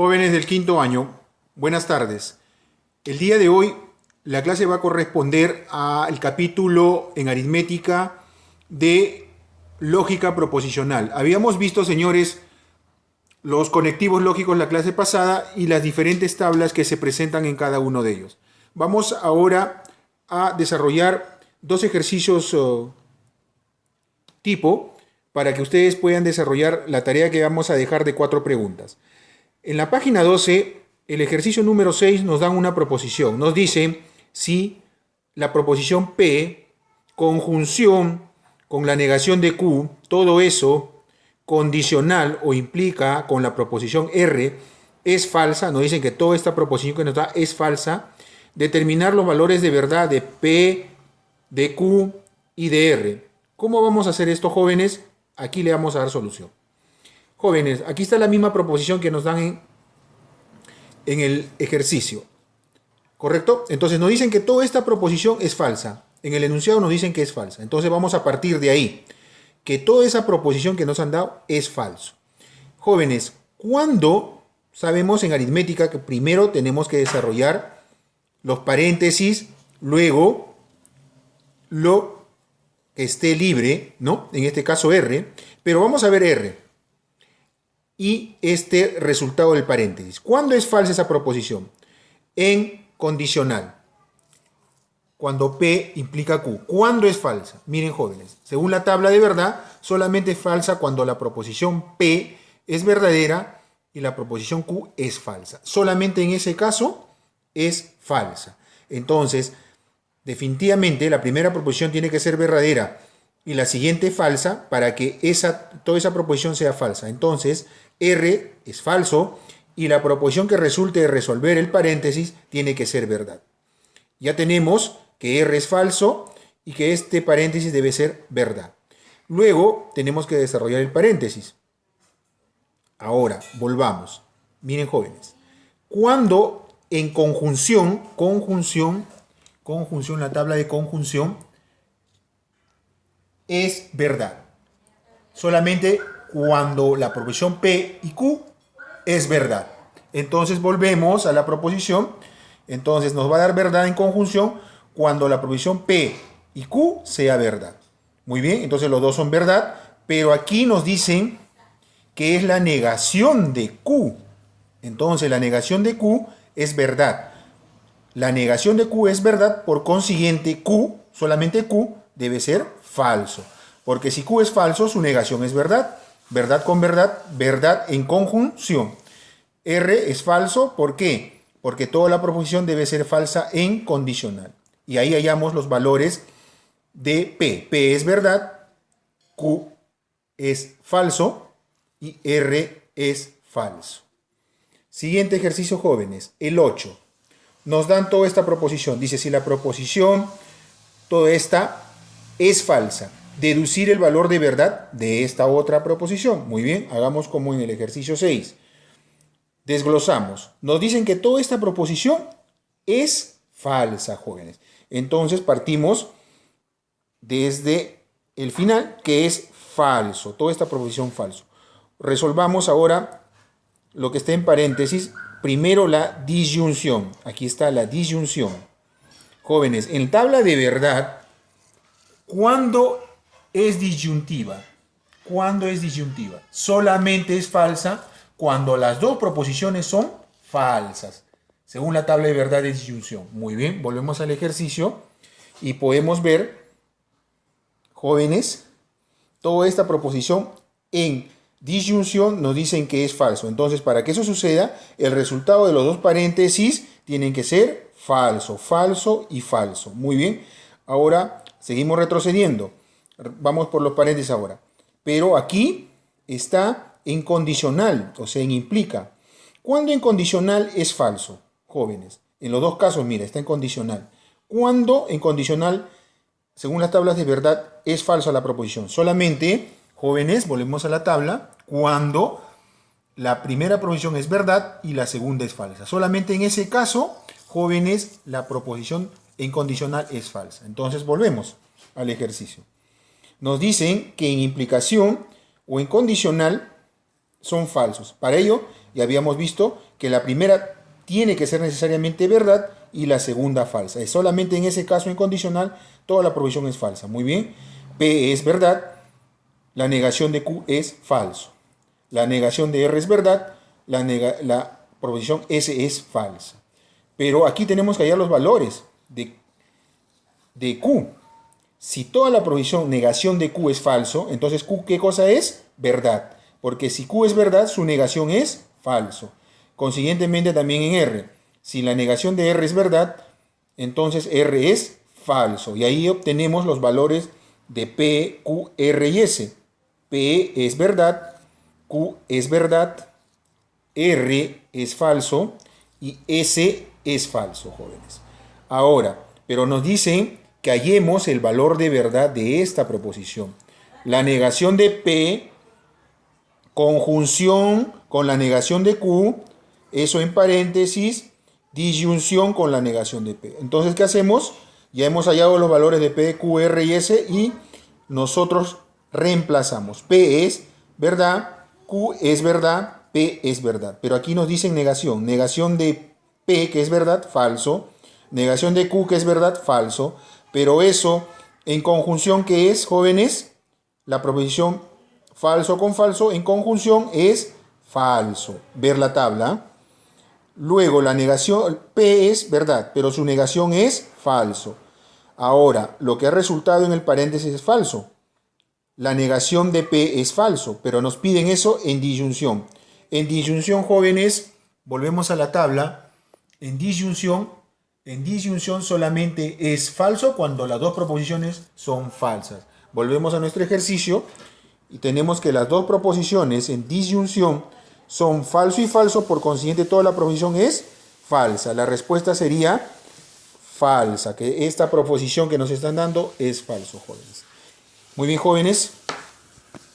Jóvenes del quinto año, buenas tardes. El día de hoy la clase va a corresponder al capítulo en aritmética de lógica proposicional. Habíamos visto, señores, los conectivos lógicos la clase pasada y las diferentes tablas que se presentan en cada uno de ellos. Vamos ahora a desarrollar dos ejercicios tipo para que ustedes puedan desarrollar la tarea que vamos a dejar de 4 preguntas. En la página 12, el ejercicio número 6 nos dan una proposición. Nos dice si la proposición P, conjunción con la negación de Q, todo eso condicional o implica con la proposición R, es falsa. Nos dicen que toda esta proposición que nos da es falsa. Determinar los valores de verdad de P, de Q y de R. ¿Cómo vamos a hacer esto, jóvenes? Aquí le vamos a dar solución. Jóvenes, aquí está la misma proposición que nos dan en el ejercicio. ¿Correcto? Entonces nos dicen que toda esta proposición es falsa. En el enunciado nos dicen que es falsa. Entonces vamos a partir de ahí. Que toda esa proposición que nos han dado es falso. Jóvenes, ¿cuándo sabemos en aritmética que primero tenemos que desarrollar los paréntesis, luego lo que esté libre, ¿no? En este caso R, pero vamos a ver R y este resultado del paréntesis. ¿Cuándo es falsa esa proposición? En condicional. Cuando P implica Q. ¿Cuándo es falsa? Miren, jóvenes, según la tabla de verdad, solamente es falsa cuando la proposición P es verdadera y la proposición Q es falsa. Solamente en ese caso es falsa. Entonces, definitivamente la primera proposición tiene que ser verdadera y la siguiente falsa para que toda esa proposición sea falsa. Entonces, R es falso y la proposición que resulte de resolver el paréntesis tiene que ser verdad. Ya tenemos que R es falso y que este paréntesis debe ser verdad. Luego tenemos que desarrollar el paréntesis. Ahora, volvamos. Miren, jóvenes. Cuando en conjunción, la tabla de conjunción es verdad. Solamente cuando la proposición P y Q es verdad. Entonces volvemos a la proposición. Entonces nos va a dar verdad en conjunción cuando la proposición P y Q sea verdad. Muy bien, entonces los dos son verdad, pero aquí nos dicen que es la negación de Q. Entonces la negación de Q es verdad. La negación de Q es verdad, por consiguiente Q, solamente Q, debe ser falso. Porque si Q es falso, su negación es verdad. Verdad con verdad, verdad en conjunción. R es falso, ¿por qué? Porque toda la proposición debe ser falsa en condicional. Y ahí hallamos los valores de P. P es verdad, Q es falso y R es falso. Siguiente ejercicio, jóvenes, el 8. Nos dan toda esta proposición. Dice, si la proposición, toda esta, es falsa, deducir el valor de verdad de esta otra proposición. Muy bien, hagamos como en el ejercicio 6. Desglosamos. Nos dicen que toda esta proposición es falsa, jóvenes. Entonces partimos desde el final, que es falso. Toda esta proposición falso. Resolvamos ahora lo que está en paréntesis. Primero la disyunción. Aquí está la disyunción. Jóvenes, en tabla de verdad, ¿cuándo es disyuntiva? ¿Cuándo es disyuntiva? Solamente es falsa cuando las dos proposiciones son falsas, según la tabla de verdad de disyunción. Muy bien, volvemos al ejercicio y podemos ver, jóvenes, toda esta proposición en disyunción nos dicen que es falso. Entonces, para que eso suceda, el resultado de los dos paréntesis tienen que ser falso, falso y falso. Muy bien, ahora seguimos retrocediendo. Vamos por los paréntesis ahora. Pero aquí está en condicional, o sea, en implica. ¿Cuándo en condicional es falso, jóvenes? En los dos casos, mira, está en condicional. ¿Cuándo en condicional, según las tablas de verdad, es falsa la proposición? Solamente, jóvenes, volvemos a la tabla, cuando la primera proposición es verdad y la segunda es falsa. Solamente en ese caso, jóvenes, la proposición en condicional es falsa. Entonces, volvemos al ejercicio. Nos dicen que en implicación o en condicional son falsos. Para ello, ya habíamos visto que la primera tiene que ser necesariamente verdad y la segunda falsa. Es solamente en ese caso incondicional, toda la proposición es falsa. Muy bien, P es verdad, la negación de Q es falso. La negación de R es verdad, la proposición S es falsa. Pero aquí tenemos que hallar los valores de Q. Si toda la proposición negación de Q es falso, entonces Q, ¿qué cosa es? Verdad. Porque si Q es verdad, su negación es falso. Consiguientemente también en R. Si la negación de R es verdad, entonces R es falso. Y ahí obtenemos los valores de P, Q, R y S. P es verdad, Q es verdad, R es falso y S es falso, jóvenes. Ahora, pero nos dicen que hallemos el valor de verdad de esta proposición. La negación de P, conjunción con la negación de Q, eso en paréntesis, disyunción con la negación de P. Entonces, ¿qué hacemos? Ya hemos hallado los valores de P, Q, R y S y nosotros reemplazamos. P es verdad, Q es verdad, P es verdad. Pero aquí nos dicen negación. Negación de P, que es verdad, falso. Negación de Q, que es verdad, falso. Pero eso, en conjunción, ¿qué es, jóvenes? La proposición falso con falso en conjunción es falso. Ver la tabla. Luego, la negación, P es verdad, pero su negación es falso. Ahora, lo que ha resultado en el paréntesis es falso. La negación de P es falso, pero nos piden eso en disyunción. En disyunción, jóvenes, volvemos a la tabla. En disyunción solamente es falso cuando las dos proposiciones son falsas. Volvemos a nuestro ejercicio y tenemos que las dos proposiciones en disyunción son falso y falso, por consiguiente toda la proposición es falsa. La respuesta sería falsa, que esta proposición que nos están dando es falso, jóvenes. Muy bien, jóvenes.